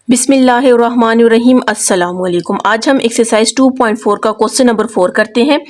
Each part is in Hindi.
बिस्मिल्लाहिर्रहमानिर्रहीम अस्सलाम वालेकुम। आज हम एक्सरसाइज 2.4 का क्वेश्चन नंबर 4 करते हैं।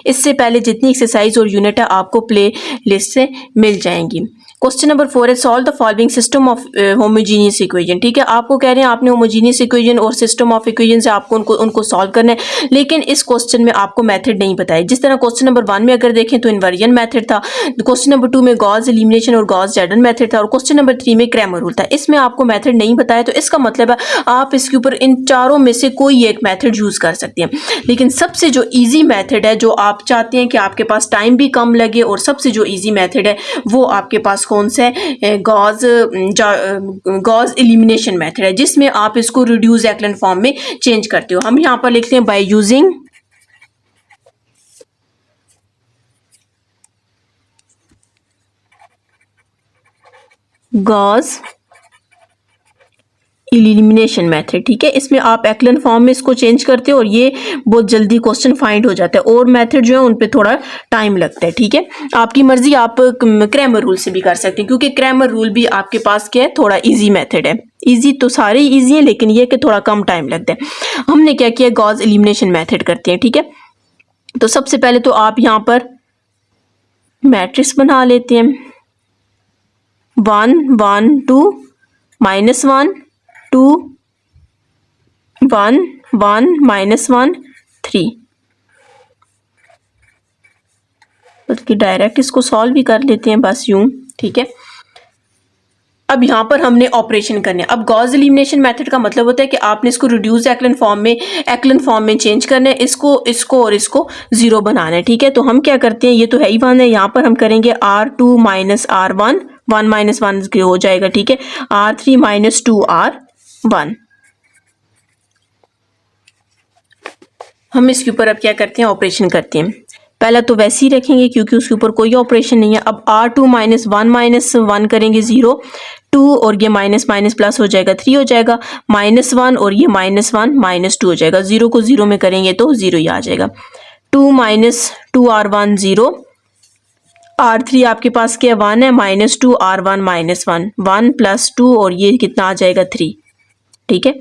इससे पहले जितनी एक्सरसाइज और यूनिट है आपको प्ले लिस्ट से मिल जाएंगी। क्वेश्चन नंबर 4 है solve the following system of homogeneous equation. ठीक है, आपको कह रहे हैं आपने होमोजीनियस इक्वेशन और सिस्टम ऑफ इक्वेशन से आपको उनको सॉल्व करना है, लेकिन इस क्वेश्चन में आपको मेथड नहीं बताया। जिस तरह क्वेश्चन नंबर 1 में अगर देखें तो इन्वर्जन मेथड था, क्वेश्चन नंबर 2 में गॉस एलिमिनेशन और गॉस जॉर्डन मेथड था, और क्वेश्चन नंबर 3 में क्रैमर रूल था। इसमें आपको मेथड नहीं बताया, तो इसका मतलब है आप इसके ऊपर इन चारों में से कोई एक मेथड यूज कर सकते हैं। लेकिन सबसे जो इजी मेथड है, जो आप चाहते हैं कि आपके पास टाइम भी कम लगे, और सबसे जो इजी मेथड है वो आपके पास कौन सा है, गॉस एलिमिनेशन मेथड है, जिसमें आप इसको रिड्यूस एक्लन फॉर्म में चेंज करते हो। हम यहाँ पर लिखते हैं by using Gauss elimination method. ठीक है, इसमें आप एक्लन फॉर्म में इसको चेंज करते हो और ये बहुत जल्दी क्वेश्चन फाइंड हो जाता है, और मेथड जो है उन पे थोड़ा टाइम लगता है। ठीक है, आपकी मर्जी, आप क्रैमर रूल से भी कर सकते हैं, क्योंकि क्रैमर रूल भी आपके पास क्या है, थोड़ा इजी मेथड है। इजी तो सारे इजी है, लेकिन ये कि थोड़ा कम टाइम लगता है। हमने क्या किया, गॉस एलिमिनेशन मेथड करते हैं। ठीक है, तो सबसे पहले तो आप यहाँ पर मैट्रिक्स बना लेते हैं, 1 1 2 -1 2 1 1 -1 3, बल्कि डायरेक्ट इसको सॉल्व भी कर लेते हैं बस यूं। ठीक है, अब यहाँ पर हमने ऑपरेशन करने। अब गॉस एलिमिनेशन मेथड का मतलब होता है कि आपने इसको रिड्यूस एक्लन फॉर्म में चेंज करना है, इसको और इसको जीरो बनाना है। ठीक है, तो हम क्या करते हैं, ये तो है ही 1 है, यहाँ पर हम करेंगे R2 - R1, 1 - 1 हो जाएगा। ठीक है, R3 - 2R1। हम इसके ऊपर अब क्या करते हैं, ऑपरेशन करते हैं। पहला तो वैसे ही रखेंगे क्योंकि उसके ऊपर कोई ऑपरेशन नहीं है। अब R2 - 1 करेंगे 0, 2 और ये माइनस माइनस प्लस हो जाएगा, 3 हो जाएगा, -1 और ये -1 -2 हो जाएगा। 0 को 0 में करेंगे तो 0 ही आ जाएगा। 2 - 2R1 0, R3 आपके पास क्या 1 है, -2 R1 -1, 1 + 2 और ये कितना आ जाएगा 3। ठीक है,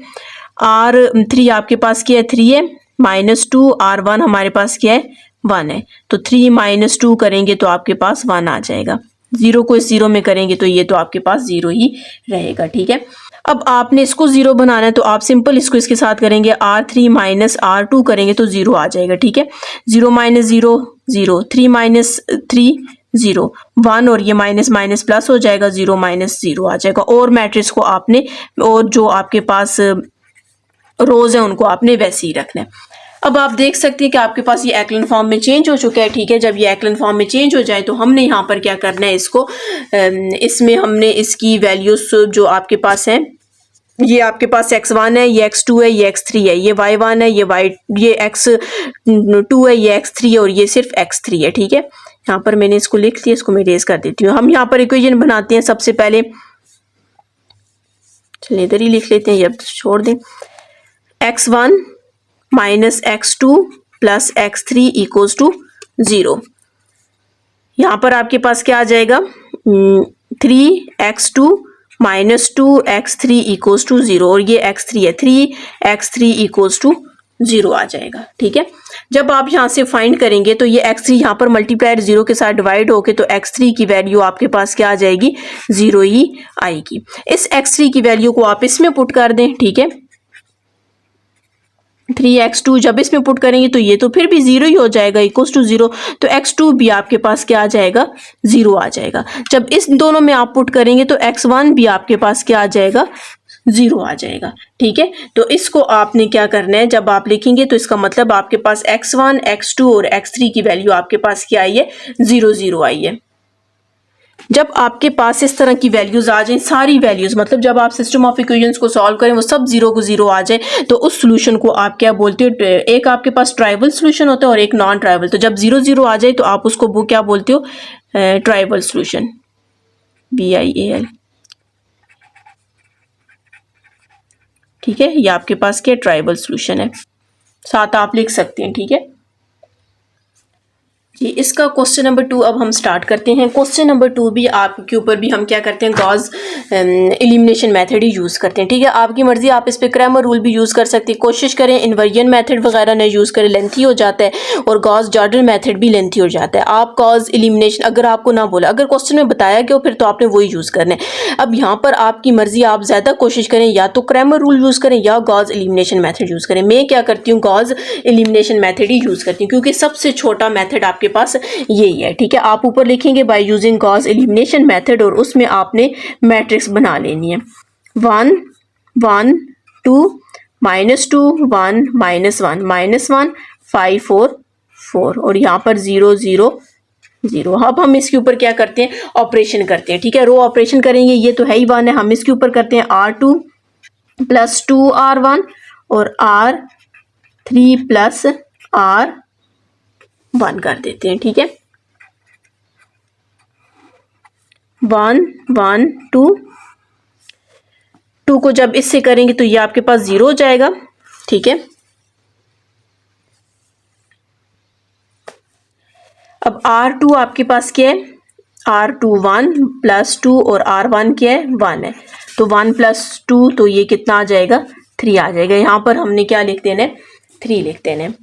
R3 आपके पास क्या है 3 है, -2 R1 हमारे पास क्या है 1 है, तो 3 - 2 करेंगे तो आपके पास 1 आ जाएगा। 0 को इस 0 में करेंगे तो ये तो आपके पास 0 ही रहेगा। ठीक है, अब आपने इसको 0 बनाना है, तो आप सिंपल इसको इसके साथ करेंगे, R3 - R2 करेंगे तो 0 आ जाएगा। ठीक है, 0 - 0 0, 3 - 3 0, 1 और ये माइनस माइनस प्लस हो जाएगा, 0 - 0 आ जाएगा। और मैट्रिक्स को आपने, और जो आपके पास रोज है उनको आपने वैसे ही रखना है। अब आप देख सकते हैं कि आपके पास ये एक्लन फॉर्म में चेंज हो चुका है। ठीक है, जब ये एक्लन फॉर्म में चेंज हो जाए तो हमने यहाँ पर क्या करना है, इसको इसमें हमने इसकी वैल्यूज जो आपके पास है, ये आपके पास x1 है, ये x2 है, ये x3 है, ये y1 है, ये x2 है, ये x3 है, और ये सिर्फ x3 है। ठीक है, यहाँ पर मैंने इसको लिख दिया, इसको मैं इरेज कर देती हूँ। हम यहाँ पर इक्वेशन बनाते हैं। सबसे पहले चलिए इधर ही लिख लेते हैं, ये छोड़ दें। x1 - x2 + x3 = 0। यहाँ पर आपके पास क्या आ जाएगा, 3x2 - 2x3 = 0, और ये x3 है, 3x3 = 0 आ जाएगा। ठीक है, जब आप यहाँ से फाइंड करेंगे तो ये x3 यहाँ पर मल्टीप्लाइड 0 के साथ डिवाइड होके, तो x3 की वैल्यू आपके पास क्या आ जाएगी, 0 ही आएगी। इस x3 की वैल्यू को आप इसमें पुट कर दें। ठीक है, 3x2 जब इसमें पुट करेंगे तो ये तो फिर भी 0 ही हो जाएगा, = 0, तो x2 भी आपके पास क्या आ जाएगा, 0 आ जाएगा। जब इस दोनों में आप पुट करेंगे तो x1 भी आपके पास क्या आ जाएगा, 0 आ जाएगा। ठीक है, तो इसको आपने क्या करना है, जब आप लिखेंगे तो इसका मतलब आपके पास x1 x2 और x3 की वैल्यू आपके पास क्या आई है, 0 0 आई है। जब आपके पास इस तरह की वैल्यूज आ जाएं, सारी वैल्यूज, मतलब जब आप सिस्टम ऑफ इक्वेशंस को सॉल्व करें वो सब 0 को 0 आ जाए, तो उस सोल्यूशन को आप क्या बोलते हो, एक आपके पास ट्राइवल सोल्यूशन होता है और एक नॉन ट्राइवल। तो जब 0 0 आ जाए तो आप उसको वो क्या बोलते हो, ट्राइवल सोल्यूशन, BIAL। ठीक है, ये आपके पास क्या ट्राइवल सोल्यूशन है, साथ आप लिख सकते हैं। ठीक है, जी, इसका क्वेश्चन नंबर 2 अब हम स्टार्ट करते हैं। क्वेश्चन नंबर 2 भी आपके ऊपर भी हम क्या करते हैं, गॉस एलिमिनेशन मेथड ही यूज़ करते हैं। ठीक है, आपकी मर्जी, आप इस पे क्रैमर रूल भी यूज़ कर सकते हैं। कोशिश करें इन्वर्जन मेथड वगैरह ना यूज़ करें, लेंथी हो जाता है, और गॉस जॉर्डन मेथड भी लेंथी हो जाता है। आप गॉस एलिमिनेशन अगर आपको ना बोला, अगर क्वेश्चन में बताया गया हो फिर तो आपने वही यूज़ करना है। अब यहाँ पर आपकी मर्जी, आप ज़्यादा कोशिश करें या तो क्रैमर रूल यूज़ करें या गॉस एलिमिनेशन मेथड यूज़ करें। मैं क्या करती हूँ, गॉस एलिमिनेशन मेथड ही यूज़ करती हूँ, क्योंकि सबसे छोटा मेथड आपके पास यही है। ठीक है, आप ऊपर लिखेंगे by using Gauss elimination method, और उसमें आपने मैट्रिक्स बना लेनी है 1 1 2 -2 1 -1 -1 5 4 4, और यहाँ पर 0 0 0। अब हम इसके ऊपर क्या करते हैं, ऑपरेशन करते हैं। ठीक है, रो ऑपरेशन करेंगे, ये तो है ही 1 है, हम इसके ऊपर करते हैं R2 + 2R1 और R3 + R1 कर देते हैं। ठीक है, 1 1 2 2 को जब इससे करेंगे तो ये आपके पास 0 हो जाएगा। ठीक है, अब R2 आपके पास क्या है, R2 1 + 2 और R1 क्या है, 1 है, तो 1 + 2 तो ये कितना आ जाएगा, 3 आ जाएगा। यहाँ पर हमने क्या लिख देना है, 3 लिख देना है।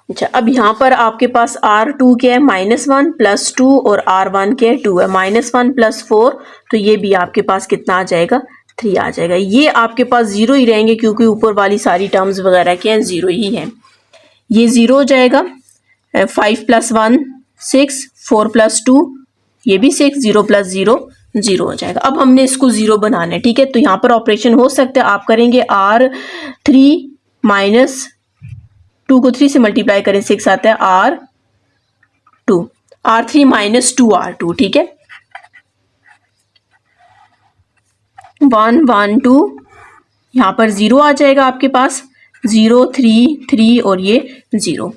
अच्छा, अब यहाँ पर आपके पास R2 क्या है, -1 + 2 और R1 क्या है, 2 है, -1 + 4, तो ये भी आपके पास कितना आ जाएगा, 3 आ जाएगा। ये आपके पास 0 ही रहेंगे क्योंकि ऊपर वाली सारी टर्म्स वगैरह क्या हैं, 0 ही हैं। ये 0 हो जाएगा, 5 + 1 6, 4 + 2 ये भी 6, 0 + 0 0 हो जाएगा। अब हमने इसको 0 बनाना है। ठीक है, तो यहाँ पर ऑपरेशन हो सकता है, आप करेंगे R3 - 2 को 3 से मल्टीप्लाई करें 6 आता है, R2 R3 - 2R2। ठीक है, 1 1 2, यहाँ पर 0 आ जाएगा आपके पास, 0 3 3 और ये 0,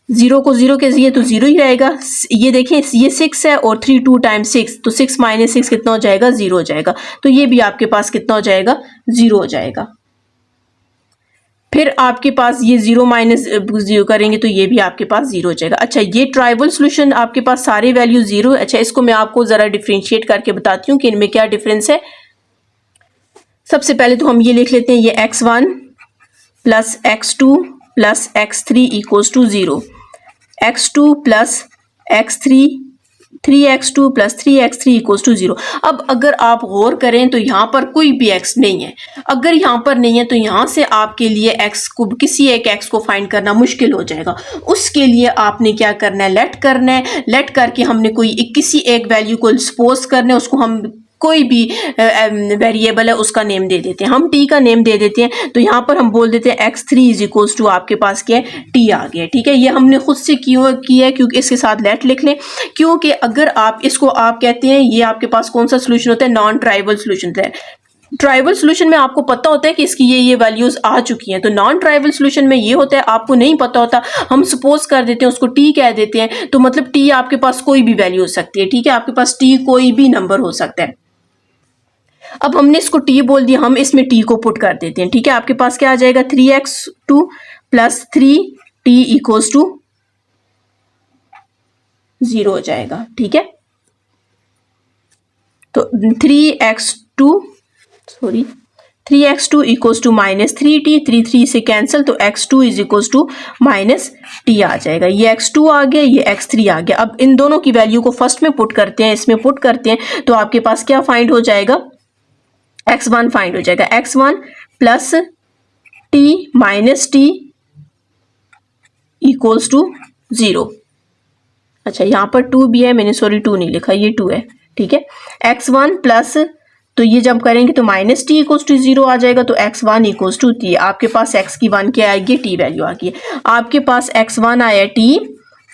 0 को 0 के लिए तो 0 ही रहेगा। ये देखें, ये 6 है और 3 2 टाइम्स 6, तो 6 - 6 कितना हो जाएगा, 0 हो जाएगा। तो ये भी आपके पास कितना हो जाएगा, 0 हो जाएगा। फिर आपके पास ये 0 - 0 करेंगे तो ये भी आपके पास 0 हो जाएगा। अच्छा, ये ट्राइवल सोल्यूशन आपके पास सारे वैल्यू 0। अच्छा, इसको मैं आपको ज़रा डिफ्रेंशिएट करके बताती हूँ कि इनमें क्या डिफरेंस है। सबसे पहले तो हम ये लिख लेते हैं, ये x1 + x2 + x3 = 0, x2 + x3 3x2 + 3x3 = 0। अब अगर आप गौर करें तो यहाँ पर कोई भी x नहीं है। अगर यहाँ पर नहीं है तो यहाँ से आपके लिए x को, किसी एक x को फाइंड करना मुश्किल हो जाएगा। उसके लिए आपने क्या करना है, लेट करना है। लेट करके हमने किसी एक वैल्यू को सपोज करना है, उसको हम कोई भी वेरिएबल है उसका नेम दे देते हैं, हम t का नेम दे देते हैं। तो यहाँ पर हम बोल देते हैं x3 = आपके पास क्या है, t आ गया। ठीक है, ये हमने खुद से किया है क्योंकि इसके साथ लेट लिख लें, क्योंकि अगर आप इसको आप कहते हैं, ये आपके पास कौन सा सोल्यूशन होता है, नॉन ट्राइवल सोल्यूशन होता है। ट्राइवल सोल्यूशन में आपको पता होता है कि इसकी ये वैल्यूज आ चुकी हैं, तो नॉन ट्राइवल सोल्यूशन में ये होता है आपको नहीं पता होता, हम सपोज कर देते हैं, उसको टी कह देते हैं, तो मतलब टी आपके पास कोई भी वैल्यू हो सकती है। ठीक है, आपके पास टी कोई भी नंबर हो सकता है। अब हमने इसको t बोल दिया, हम इसमें t को पुट कर देते हैं। ठीक है, आपके पास क्या आ जाएगा, 3x2 + 3t = 0 हो जाएगा। ठीक है, तो 3x2 = -3t, 3 3 से कैंसिल, तो x2 = -t आ जाएगा। ये x2 आ गया, ये x3 आ गया। अब इन दोनों की वैल्यू को फर्स्ट में पुट करते हैं, इसमें पुट करते हैं, तो आपके पास क्या फाइंड हो जाएगा, x1 फाइंड हो जाएगा, x1 + t - t = 0। अच्छा, यहाँ पर 2 भी है, मैंने 2 नहीं लिखा, ये 2 है। ठीक है, x1 प्लस, तो ये जब करेंगे तो -t = 0 आ जाएगा, तो x1 = t। आपके पास x की 1 क्या आएगी, t वैल्यू आ गई। आपके पास x1 आया t,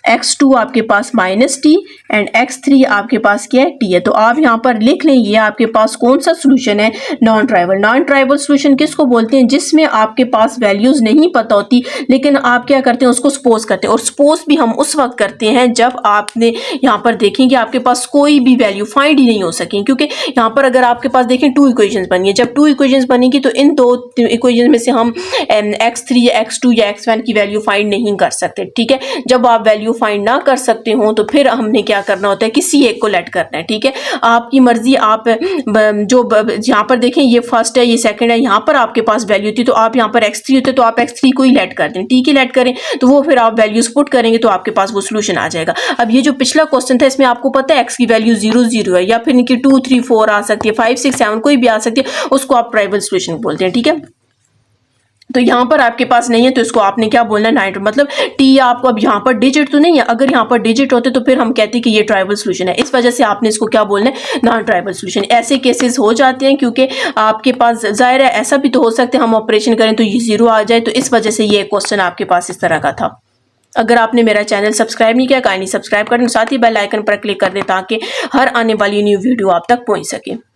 x2 आपके पास -t एंड x3 आपके पास क्या है, t है। तो आप यहाँ पर लिख लें, ये आपके पास कौन सा सोल्यूशन है, non trivial. Non trivial solution किसको बोलते हैं, जिसमें आपके पास वैल्यूज नहीं पता होती लेकिन आप क्या करते हैं, उसको सपोज करते हैं। और सपोज भी हम उस वक्त करते हैं जब आपने यहाँ पर देखेंगे आपके पास कोई भी वैल्यू फाइंड ही नहीं हो सके, क्योंकि यहाँ पर अगर आपके पास देखें 2 इक्वेशंस बनी है, जब 2 इक्वेशंस बनेगी तो इन 2 इक्वेशन में से हम x3 या x2 या x1 की वैल्यू फाइंड नहीं कर सकते, ठीक है। जब आप वैल्यू फाइंड ना कर सकते हो तो फिर हमने क्या करना होता है, किसी एक को लेट करना है, ठीक है। आपकी मर्जी, आप जो यहाँ पर देखें ये फर्स्ट है, ये सेकंड है, यहाँ पर आपके पास वैल्यू थी तो आप यहाँ पर x3 होते तो आप x3 को ही लेट कर दें, ठीक है, लेट करें तो वो फिर आप वैल्यूज पुट करेंगे तो आपके पास वो सोल्यूशन आ जाएगा। अब ये जो पिछला क्वेश्चन था इसमें आपको पता है x की वैल्यू 0 0 है, या फिर इनकी 2 3 4 आ सकती है, 5 6 7 कोई भी आ सकती है, उसको आप ट्राइवल सोल्यूशन बोलते हैं, ठीक है। तो यहाँ पर आपके पास नहीं है तो इसको आपने क्या बोलना है, नाइन, मतलब टी आपको अब यहाँ पर डिजिट तो नहीं है, अगर यहाँ पर डिजिट होते तो फिर हम कहते कि ये ट्राइवल सोल्यूशन है, इस वजह से आपने इसको क्या बोलना है, नॉन ट्राइवल सोल्यूशन। ऐसे केसेस हो जाते हैं क्योंकि आपके पास जाहिर है ऐसा भी तो हो सकता है हम ऑपरेशन करें तो ये 0 आ जाए, तो इस वजह से ये क्वेश्चन आपके पास इस तरह का था। अगर आपने मेरा चैनल सब्सक्राइब नहीं किया, काइंडली सब्सक्राइब कर दें, साथ ही बेल आइकन पर क्लिक कर दें ताकि हर आने वाली न्यू वीडियो आप तक पहुँच सके।